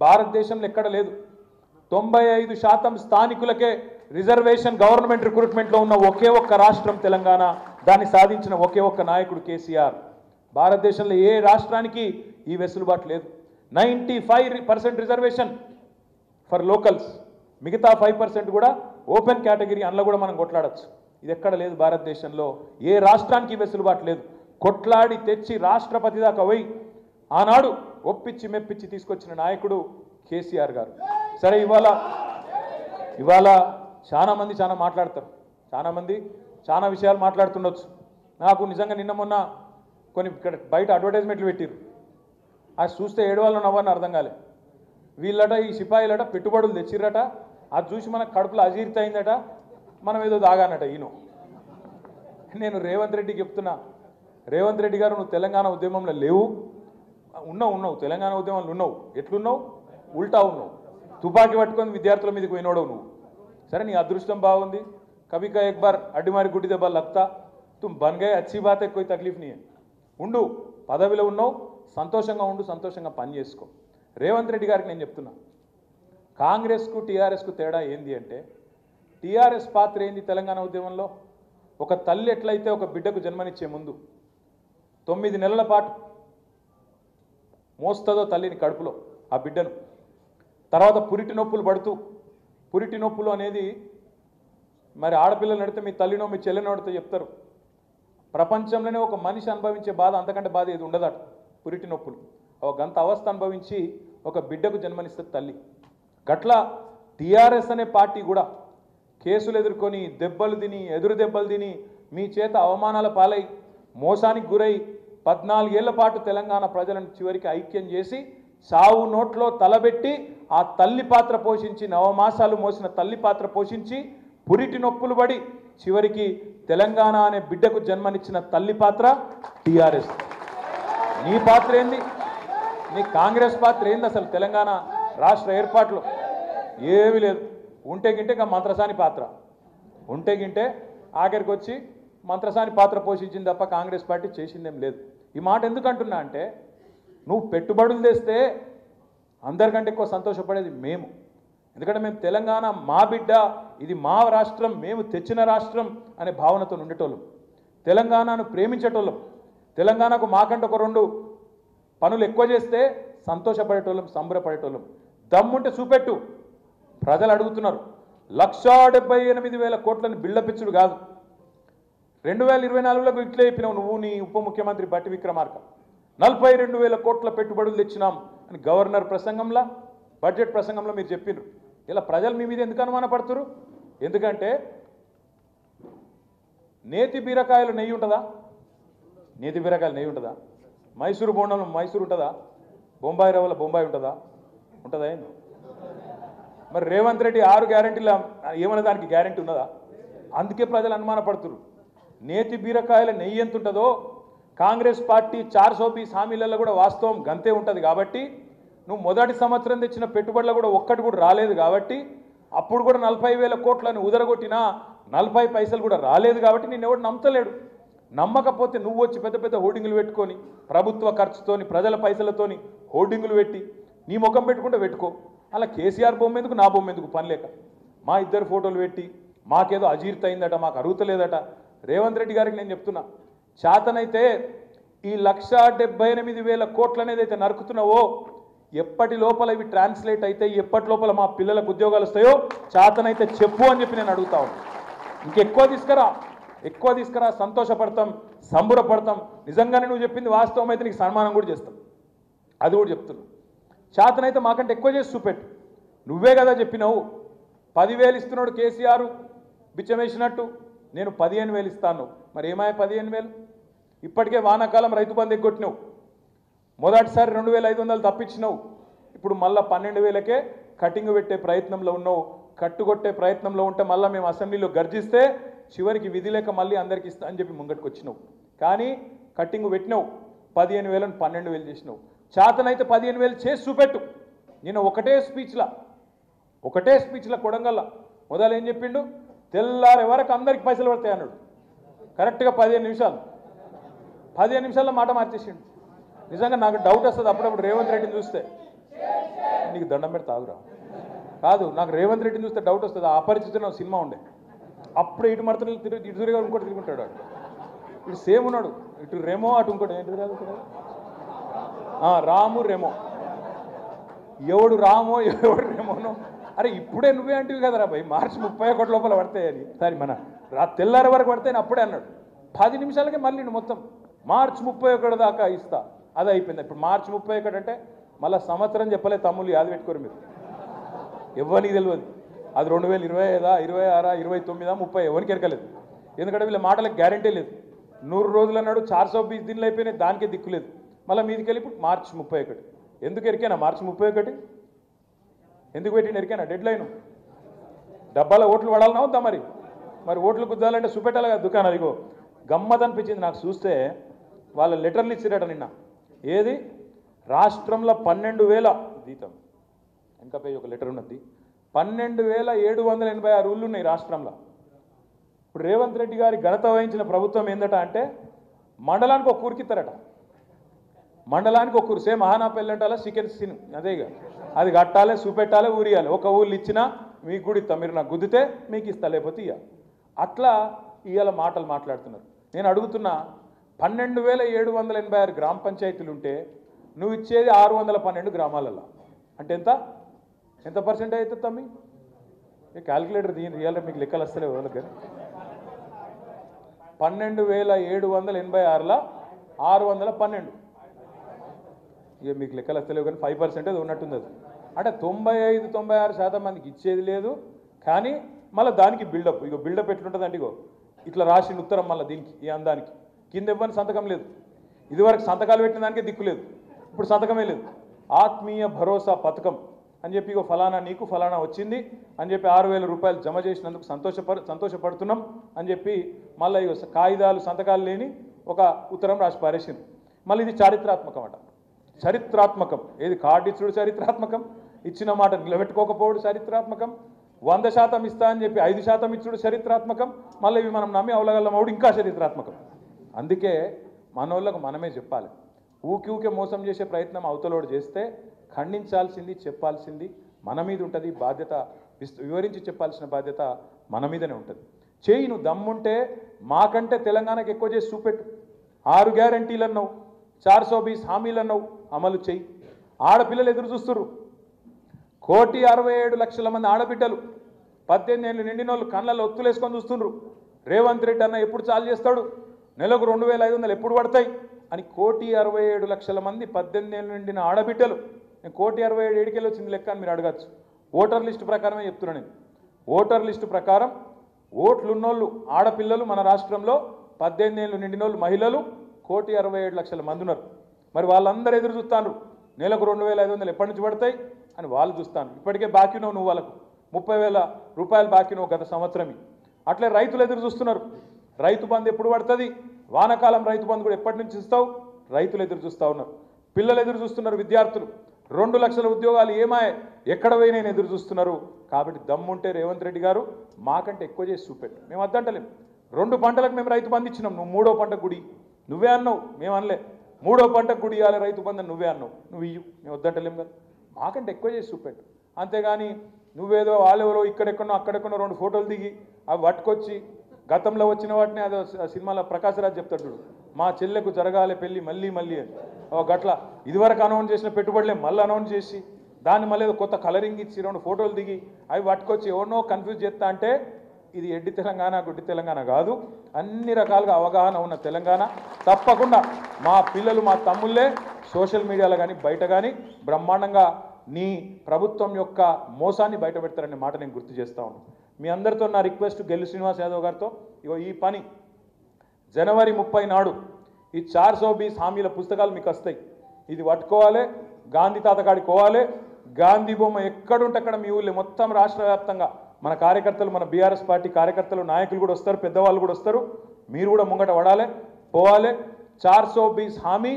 భారతదేశంలో ఎక్కడ లేదు. 95% స్థానికులకే రిజర్వేషన్ గవర్నమెంట్ రిక్రూట్మెంట్లో ఉన్న ఒకే ఒక్క రాష్ట్రం తెలంగాణ. దాన్ని సాధించిన ఒకే ఒక్క నాయకుడు కేసీఆర్. భారతదేశంలో ఏ రాష్ట్రానికి ఈ వెసులుబాటు లేదు. 95% రిజర్వేషన్ ఫర్ లోకల్స్, మిగతా 5% కూడా ఓపెన్ కేటగిరీ, అందులో కూడా మనం కొట్లాడచ్చు. ఇది ఎక్కడ లేదు భారతదేశంలో. ఏ రాష్ట్రానికి వెసులుబాటు లేదు. కొట్లాడి తెచ్చి రాష్ట్రపతి దాకా పోయి ఆనాడు ఒప్పించి మెప్పించి తీసుకొచ్చిన నాయకుడు కేసీఆర్ గారు. సరే, ఇవాళ చాలా మంది చాలా మాట్లాడతారు, చాలా విషయాలు మాట్లాడుతుండొచ్చు. నాకు నిజంగా నిన్న మొన్న కొన్ని ఇక్కడ బయట అడ్వర్టైజ్మెంట్లు పెట్టిరు. అది చూస్తే ఏడవాళ్ళు నవ్వని అర్థం కాలే. వీళ్ళట ఈ సిపాయిలట పెట్టుబడులు తెచ్చిర్రట, అది చూసి మనకు కడుపులో అజీర్తి అయిందట, మనం ఏదో దాగానట. నేను రేవంత్ రెడ్డికి చెప్తున్నా, రేవంత్ రెడ్డి గారు నువ్వు తెలంగాణ ఉద్యమంలో లేవు, ఉన్నావు తెలంగాణ ఉద్యమంలో ఉన్నావు. ఎట్లున్నావు? ఉల్టా ఉన్నావు. తుపాకీ పట్టుకొని విద్యార్థుల మీదకి పోయినోడవు నువ్వు. సరే, నీ అదృష్టం బాగుంది. కभी का एक बार అడ్డిమారి గుడ్డి దెబ్బ लगता तुम बन गए, अच्छी बात है, कोई तकलीफ नहीं है. ఉండు, పదవిలో ఉన్నావు, సంతోషంగా ఉండు, సంతోషంగా పని చేసుకో. రేవంత్ రెడ్డి గారికి నేను చెప్తున్నా, కాంగ్రెస్కు టీఆర్ఎస్కు తేడా ఏంది అంటే, టీఆర్ఎస్ పాత్ర ఏంది తెలంగాణ ఉద్యమంలో? ఒక తల్లి ఎట్లయితే ఒక బిడ్డకు జన్మనిచ్చే ముందు 9 నెలల పాటు మోస్తుందో తల్లిని కడుపులో ఆ బిడ్డను, తర్వాత పురిటి నొప్పులు పడుతూ, పురిటి నొప్పులు అనేది మరి ఆడపిల్లలు నడితే మీ తల్లినో మీ చెల్లెనో నడితే చెప్తారు. ప్రపంచంలోనే ఒక మనిషి అనుభవించే బాధ అంతకంటే బాధ ఏది ఉండదట. పురిటి నొప్పులు ఒక గంత అవస్థ అనుభవించి ఒక బిడ్డకు జన్మనిస్తుంది తల్లి. గట్లా టీఆర్ఎస్ అనే పార్టీ కూడా కేసులు ఎదుర్కొని దెబ్బలు తిని, ఎదురు దెబ్బలు తిని, మీ చేత అవమానాల పాలై, మోసానికి గురై 14 ఏళ్ల పాటు తెలంగాణ ప్రజలను చివరికి ఐక్యం చేసి సావు నోట్లో తలబెట్టి ఆ తల్లి పాత్ర పోషించి, నవమాసాలు మోసిన తల్లి పాత్ర పోషించి, పురిటి నొప్పులు పడి చివరికి తెలంగాణ అనే బిడ్డకు జన్మనిచ్చిన తల్లి పాత్ర టీఆర్ఎస్. నీ పాత్ర ఏంది? నీ కాంగ్రెస్ పాత్ర ఏంది? అసలు తెలంగాణ రాష్ట్ర ఏర్పాట్లో ఏమీ లేదు. ఉంటే గింటే మంత్రసాని పాత్ర, ఉంటే గింటే ఆఖరికి వచ్చి మంత్రసాని పాత్ర పోషించింది తప్ప కాంగ్రెస్ పార్టీ చేసిందేం లేదు. ఈ మాట ఎందుకంటున్నా అంటే, నువ్వు పెట్టుబడులు తెస్తే అందరికంటే ఎక్కువ సంతోషపడేది మేము. ఎందుకంటే మేము తెలంగాణ మా బిడ్డ, ఇది మా రాష్ట్రం, మేము తెచ్చిన రాష్ట్రం అనే భావనతో ఉండేటోళ్ళం. తెలంగాణను ప్రేమించేటోళ్ళం. తెలంగాణకు మాకంటే ఒక 2 పనులు ఎక్కువ చేస్తే సంతోషపడేటోళ్ళం, సంబరపడేటోళ్ళం. దమ్ముంటే చూపెట్టు. ప్రజలు అడుగుతున్నారు. 1,78,000 కోట్లని బిల్డపిచ్చుడు కాదు. 2024లో ఇట్లే చెప్పినావు నువ్వు, నీ ఉప ముఖ్యమంత్రి బట్టి విక్రమార్క. 42,000 కోట్ల పెట్టుబడులు తెచ్చినాం అని గవర్నర్ ప్రసంగంలో, బడ్జెట్ ప్రసంగంలో మీరు చెప్పినారు. ఇలా ప్రజలు మీ మీద ఎందుకు అనుమానపడుతురు? ఎందుకంటే నేతి బీరకాయలు నెయ్యి ఉంటుందా? నేతి బీరకాయలు నెయ్యి ఉంటుందా? మైసూరు బోండంలో మైసూరు ఉంటుందా? బొంబాయి రవ్వల బొంబాయి ఉంటుందా? ఉంటుందా? ఏంది మరి రేవంత్ రెడ్డి 6 గ్యారెంటీల ఏమన్నా దానికి గ్యారెంటీ ఉన్నదా? అందుకే ప్రజలు అనుమానపడుతున్నారు. నేతి బీరకాయల నెయ్యి ఎంత ఉంటుందో కాంగ్రెస్ పార్టీ 420 హామీలలో కూడా వాస్తవం గంతే ఉంటుంది. కాబట్టి నువ్వు మొదటి సంవత్సరం తెచ్చిన పెట్టుబడులు కూడా ఒక్కటి కూడా రాలేదు. కాబట్టి అప్పుడు కూడా 40,000 కోట్లని ఉదరగొట్టినా 40 పైసలు కూడా రాలేదు. కాబట్టి నేను ఎవడు నమ్మతలేడు. నమ్మకపోతే నువ్వు వచ్చి పెద్ద పెద్ద హోర్డింగులు పెట్టుకొని ప్రభుత్వ ఖర్చుతోని ప్రజల పైసలతోని హోర్డింగులు పెట్టి నీ ముఖం పెట్టుకుంటే పెట్టుకో. అలా కేసీఆర్ బొమ్మ ఎందుకు, నా బొమ్మ ఎందుకు? పని లేక మా ఇద్దరు ఫోటోలు పెట్టి మాకేదో అజీర్త అయిందట, మాకు అరుగుతలేదట. రేవంత్ రెడ్డి గారికి నేను చెప్తున్నా, చేతనైతే ఈ 1,78,000 కోట్లు అనేది అయితే నరుకుతున్నావో ఎప్పటి లోపల ఇవి ట్రాన్స్లేట్ అయితే ఎప్పటి లోపల మా పిల్లలకు ఉద్యోగాలు వస్తాయో చేతనైతే చెప్పు అని చెప్పి నేను అడుగుతా ఉన్నాను. ఇంకెక్కువ తీసుకురా, సంతోషపడతాం, సంబరపడతాం. నిజంగానే నువ్వు చెప్పింది వాస్తవం అయితే నీకు సన్మానం కూడా చేస్తాం. అది కూడా చెప్తున్నా. చేతనైతే మాకంటే ఎక్కువ చేసి చూపెట్టు. నువ్వే కదా చెప్పినావు 10,000 ఇస్తున్నాడు కేసీఆర్ బిచ్చం వేసినట్టు, నేను 15,000 ఇస్తాను. మరి ఏమాయ 15,000? ఇప్పటికే వానాకాలం రైతు బంధు ఎగ్గొట్టినావు. మొదటిసారి 2,500 తప్పించినావు. ఇప్పుడు మళ్ళీ 12,000కే కటింగ్ పెట్టే ప్రయత్నంలో ఉన్నావు. కట్టుకొట్టే ప్రయత్నంలో ఉంటే మళ్ళీ మేము అసెంబ్లీలో గర్జిస్తే చివరికి విధి లేక మళ్ళీ అందరికి ఇస్తా అని చెప్పి ముంగటికి వచ్చినావు. కానీ కట్టింగ్ పెట్టినావు. 15,000ని 12,000 చేసినావు. చేతనైతే 15,000 చేసి చూపెట్టు. నేను ఒకటే స్పీచ్లో కొడంగల్లా మొదలు ఏం చెప్పిండు? తెల్లారే వరకు అందరికి పైసలు పడతాయి అన్నాడు. కరెక్ట్గా 15 నిమిషాల్లో మాట మార్చేసిండు. నిజంగా నాకు డౌట్ వస్తుంది అప్పుడప్పుడు రేవంత్ రెడ్డిని చూస్తే. నీకు దండం పెడితే ఆగురా. కాదు, నాకు రేవంత్ రెడ్డిని చూస్తే డౌట్ వస్తుంది. అపరిచితున్న సినిమా ఉండే, అప్పుడే ఇటు మడతలు ఇటు తిరిగి ఇంకోటి తిరుగుంటాడు. వాడు ఇటు సేమ్ ఉన్నాడు. ఇటు రెమో, అటు ఇంకోటి ఏంటి రాము రెమో. ఎవడు రామో ఎవడు రెమోనో. అరే ఇప్పుడే నువ్వే అంటివి కదరా భయ్, మార్చి 31 లోపల పడతాయని. సరే మన తెల్లారి వరకు పడతాయని అప్పుడే అన్నాడు. 10 నిమిషాలకే మళ్ళీ మొత్తం మార్చి 31 దాకా ఇస్తా. అది అయిపోయింది. ఇప్పుడు మార్చి 31 అంటే మళ్ళీ సంవత్సరం చెప్పలే తమ్ముళ్ళు, యాది పెట్టుకోరు మీరు. ఎవరికి తెలియదు అది 2025, 26, 29, 30 ఎవరికి ఎరకలేదు. ఎందుకంటే వీళ్ళ మాటలకు గ్యారంటీ లేదు. 100 రోజులు అన్నాడు, 420 దినాలు అయిపోయినాయి, దానికే దిక్కులేదు. మళ్ళీ మీదికి వెళ్ళి ఇప్పుడు మార్చి 31. ఎందుకు ఎరికేనా మార్చి 31? ఎందుకు పెట్టిన ఎరికేనా డెడ్ లైన్? డబ్బాల ఓట్లు పడాలన్నా వద్దా? మరి ఓట్లు గుద్దాలంటే చూపెట్టాలి కదా దుకాణం. అదిగో గమ్మత్ అనిపించింది నాకు చూస్తే. వాళ్ళ లెటర్లు ఇచ్చిరట నిన్న. ఏది రాష్ట్రంలో 12,000 జీతం, ఇంకా పేజ్ ఒక లెటర్ ఉన్నది. 12,786 ఊళ్ళు ఉన్నాయి రాష్ట్రంలో. ఇప్పుడు రేవంత్ రెడ్డి గారి ఘనత వహించిన ప్రభుత్వం ఏందట అంటే మండలానికి ఒక ఊరికిస్తారట. మండలానికి ఒక ఊరు. సేమ్ మహానాపల్లి అంటారా చికెన్ సీన్ అదేగా. అది కట్టాలి, చూపెట్టాలి, ఊరియాలి. ఒక ఊళ్ళు ఇచ్చినా మీకు కూడా ఇస్తా, మీరు నాకు గుద్దితే మీకు ఇస్తా, లేకపోతే ఇయ్య. అట్లా ఇవాళ మాటలు మాట్లాడుతున్నారు. నేను అడుగుతున్నా, 12,786 గ్రామ పంచాయతీలు ఉంటే నువ్వు ఇచ్చేది 612 గ్రామాలలో అంటే ఎంత పర్సెంటేజ్ అవుతుంది తమ్మి? క్యాల్కులేటర్ దీని రియల్గా మీకు లెక్కలు వస్తలేవు వాళ్ళకి. 12,786లో 612 ఇక మీకు లెక్కలు వస్తలేవు కానీ 5% ఉన్నట్టుంది. అది అంటే 95-96% మందికి ఇచ్చేది లేదు. కానీ మళ్ళీ దానికి బిల్డప్. ఇగో బిల్డప్ ఎట్లుంటుందంటే ఇగో ఇట్లా రాసిన ఉత్తరం మళ్ళీ దీనికి ఈ అందానికి కింద ఇవ్వని సంతకం లేదు. ఇదివరకు సంతకాలు పెట్టిన దానికే దిక్కు లేదు, ఇప్పుడు సంతకమే లేదు. ఆత్మీయ భరోసా పథకం అని చెప్పి ఇగో ఫలానా నీకు ఫలానా వచ్చింది అని చెప్పి 6,000 రూపాయలు జమ చేసినందుకు సంతోషపడుతున్నాం అని చెప్పి మళ్ళీ ఇగో కాగితాలు సంతకాలు లేని ఒక ఉత్తరం రాసి పారేసింది. మళ్ళీ ఇది చారిత్రాత్మకం అట. చరిత్రాత్మకం. ఏది కార్డు ఇచ్చుడు చరిత్రాత్మకం, ఇచ్చిన మాట నిలబెట్టుకోకపోవడం చరిత్రాత్మకం, 100% ఇస్తా అని చెప్పి 5% ఇచ్చుడు చరిత్రాత్మకం, మళ్ళీ ఇవి మనం నమ్మి అవలగల్లమవుడు ఇంకా చరిత్రాత్మకం. అందుకే మనోళ్ళకు మనమే చెప్పాలి. ఊకే మోసం చేసే ప్రయత్నం అవతలోడు చేస్తే ఖండించాల్సింది, చెప్పాల్సింది మన మీద ఉంటుంది. బాధ్యత వివరించి చెప్పాల్సిన బాధ్యత మన మీదనే ఉంటుంది. చేయి, నువ్వు దమ్ముంటే మాకంటే తెలంగాణకు ఎక్కువ చేసి చూపెట్టు. 6 గ్యారంటీలు అన్నావు, 420 హామీలు అన్నావు, అమలు చేయి. ఆడపిల్లలు ఎదురు చూస్తున్నారు. 1,67,00,000 మంది ఆడబిడ్డలు 18 ఏళ్ళు నిండిన వాళ్ళు కళ్ళల్లో ఒత్తులేసుకొని చూస్తుండ్రు. రేవంత్ రెడ్డి అన్న ఎప్పుడు చాలు చేస్తాడు, నెలకు 2,500 ఎప్పుడు పడతాయి అని 1,67,00,000 మంది 18 ఏళ్ళు నిండిన ఆడబిడ్డలు. నేను 1,67,00,000 ఏడికెళ్ళి వచ్చింది లెక్క అని మీరు అడగచ్చు. ఓటర్ లిస్టు ప్రకారమే చెప్తున్నాను నేను. ఓటర్ లిస్టు ప్రకారం ఓట్లున్నోళ్ళు ఆడపిల్లలు మన రాష్ట్రంలో 18 ఏళ్ళు నిండిన వాళ్ళు మహిళలు 1,67,00,000 మంది ఉన్నారు. మరి వాళ్ళందరూ ఎదురు చూస్తాను, నెలకు 2,500 ఎప్పటి నుంచి పడతాయి అని వాళ్ళు చూస్తాను. ఇప్పటికే బాకీ నువ్వు వాళ్ళకు 30,000 రూపాయలు బాకీ గత సంవత్సరమే. అట్లే రైతులు ఎదురు చూస్తున్నారు, రైతు బంధు ఎప్పుడు పడుతుంది, వానాకాలం రైతు బంధు కూడా ఎప్పటి నుంచి ఇస్తావు, రైతులు ఎదురు చూస్తూ ఉన్నారు. పిల్లలు ఎదురు చూస్తున్నారు, విద్యార్థులు 2 లక్షల ఉద్యోగాలు ఏమాయే ఎక్కడ పోయినా ఎదురు చూస్తున్నారు. కాబట్టి దమ్ముంటే రేవంత్ రెడ్డి గారు మాకంటే ఎక్కువ చేసి చూపెట్టు. మేము వద్దంటలేం. 2 పంటలకు మేము రైతు బంధు ఇచ్చినాం, నువ్వు 3వ పంటకు గుడి నువ్వే అన్నావు, మేము అనలే. 3వ పంటకు గుడి ఇవ్వాలి రైతు బంధు నువ్వే అన్నావు, నువ్వు ఇయ్యు, మేము వద్దంటలేం కదా. మాకంటే ఎక్కువ చేసి చూపెట్టు. అంతేగాని నువ్వేదో వాళ్ళెవరో ఇక్కడెక్కడో అక్కడెక్కడో 2 ఫోటోలు దిగి అవి పట్టుకొచ్చి గతంలో వచ్చిన వాటిని అదో సినిమాలో ప్రకాశరాజ్ చెప్తాడు చూడు, మా చెల్లెకు జరగాలి పెళ్ళి మళ్ళీ మళ్ళీ అని. గట్ల ఇదివరకు అనౌన్స్ చేసిన పెట్టుబడులే మళ్ళీ అనౌన్స్ చేసి దాన్ని మళ్ళీ కొత్త కలరింగ్ ఇచ్చి 2 ఫోటోలు దిగి అవి పట్టుకొచ్చి ఎవరినో కన్ఫ్యూజ్ చేస్తా అంటే ఇది ఎడ్డి తెలంగాణ గుడ్డి తెలంగాణ కాదు, అన్ని రకాలుగా అవగాహన ఉన్న తెలంగాణ. తప్పకుండా మా పిల్లలు మా తమ్ముళ్ళే సోషల్ మీడియాలో కానీ బయట కానీ బ్రహ్మాండంగా నీ ప్రభుత్వం యొక్క మోసాన్ని బయట పెడతారనే మాట నేను గుర్తు చేస్తా ఉన్నాను. మీ అందరితో నా రిక్వెస్ట్ గెల్లు శ్రీనివాస్ యాదవ్ గారితో, ఇగో ఈ పని జనవరి 30 నాడు ఈ 420 హామీల పుస్తకాలు మీకు వస్తాయి. ఇది పట్టుకోవాలి, గాంధీ తాతకాడికి పోవాలి. గాంధీ బొమ్మ ఎక్కడుంటే అక్కడ మీ ఊళ్ళో మొత్తం రాష్ట్ర వ్యాప్తంగా మన కార్యకర్తలు, మన బీఆర్ఎస్ పార్టీ కార్యకర్తలు, నాయకులు కూడా వస్తారు, పెద్దవాళ్ళు కూడా వస్తారు. మీరు కూడా ముంగట పడాలి, పోవాలి. 420 హామీ,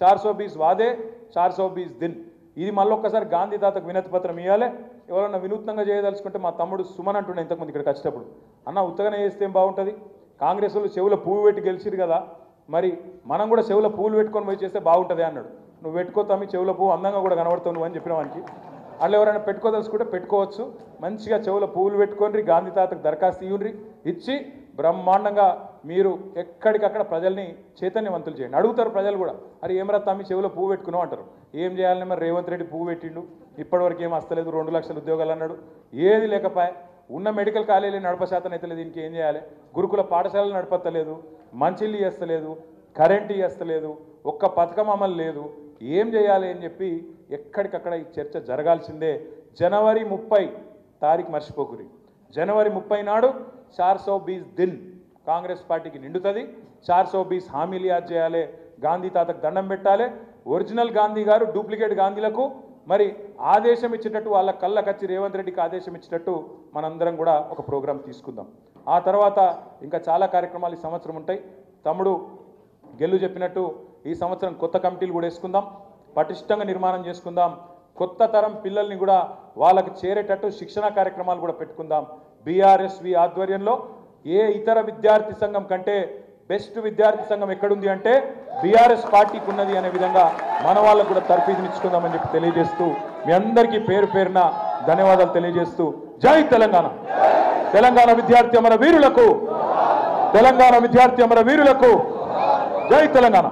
420 వాదే, 420 దిన్. ఇది మళ్ళొక్కసారి గాంధీ తాతకు వినతి పత్రం ఇవ్వాలి. ఎవరన్నా వినూత్నంగా చేయదలుచుకుంటే మా తమ్ముడు సుమన్ అంటుండే ఇంతకుముందు ఇక్కడికి వచ్చేటప్పుడు, అన్న ఉత్తగానే చేస్తే ఏం బాగుంటుంది, కాంగ్రెస్ వాళ్ళు చెవుల పువ్వు పెట్టి గెలిచిరు కదా, మరి మనం కూడా చెవుల పువ్వులు పెట్టుకొని పోయి చేస్తే బాగుంటుంది అన్నాడు. నువ్వు పెట్టుకోతామి చెవుల పువ్వు అందంగా కూడా కనబడతావు నువ్వు అని చెప్పిన వానికి. వాళ్ళు ఎవరైనా పెట్టుకోదలుచుకుంటే పెట్టుకోవచ్చు. మంచిగా చెవుల పువ్వులు పెట్టుకొని గాంధీ తాతకు దరఖాస్తు ఇవ్వండి, ఇచ్చి బ్రహ్మాండంగా మీరు ఎక్కడికక్కడ ప్రజల్ని చైతన్యవంతులు చేయండి. అడుగుతారు ప్రజలు కూడా, అరే ఏమరా తమ్మి చెవులో పువ్వు పెట్టుకున్నావు అంటారు. ఏం చేయాలని మరి రేవంత్ రెడ్డి పువ్వు పెట్టిండు, ఇప్పటివరకు ఏం వస్తలేదు, 2 లక్షల ఉద్యోగాలు అన్నాడు, ఏది లేకపోయా. ఉన్న మెడికల్ కాలేజీలు నడపశాతం అయితే లేదు, దీనికి ఏం చేయాలి, గురుకుల పాఠశాలలు నడపత్తలేదు, మంచిళ్ళు చేస్తలేదు, కరెంటు చేస్తలేదు, ఒక్క పథకం అమలు లేదు, ఏం చేయాలి అని చెప్పి ఎక్కడికక్కడ ఈ చర్చ జరగాల్సిందే. జనవరి 30 తారీఖు మర్చిపోకురి. జనవరి 30 నాడు 420 దిన్ కాంగ్రెస్ పార్టీకి నిండుతుంది. 420 హామీలు యాద్ చేయాలి, గాంధీ తాతకు దండం పెట్టాలి. ఒరిజినల్ గాంధీ గారు డూప్లికేట్ గాంధీలకు మరి ఆదేశం ఇచ్చేటట్టు, వాళ్ళ కళ్ళకచ్చి రేవంత్ రెడ్డికి ఆదేశం ఇచ్చేటట్టు మనందరం కూడా ఒక ప్రోగ్రాం తీసుకుందాం. ఆ తర్వాత ఇంకా చాలా కార్యక్రమాలు ఈ సంవత్సరం ఉంటాయి. తమ్ముడు గెల్లు చెప్పినట్టు ఈ సంవత్సరం కొత్త కమిటీలు కూడా వేసుకుందాం, పటిష్టంగా నిర్మాణం చేసుకుందాం. కొత్త తరం పిల్లల్ని కూడా వాళ్ళకి చేరేటట్టు శిక్షణ కార్యక్రమాలు కూడా పెట్టుకుందాం. బీఆర్ఎస్వి ఆధ్వర్యంలో ఏ ఇతర విద్యార్థి సంఘం కంటే బెస్ట్ విద్యార్థి సంఘం ఎక్కడుంది అంటే బీఆర్ఎస్ పార్టీకి ఉన్నది అనే విధంగా మన వాళ్ళకు కూడా తర్ఫీదునిచ్చుకుందామని చెప్పి తెలియజేస్తూ మీ అందరికీ పేరు పేరున ధన్యవాదాలు తెలియజేస్తూ జై తెలంగాణ. తెలంగాణ విద్యార్థి అమర వీరులకు, తెలంగాణ విద్యార్థి అమర వీరులకు జై తెలంగాణ.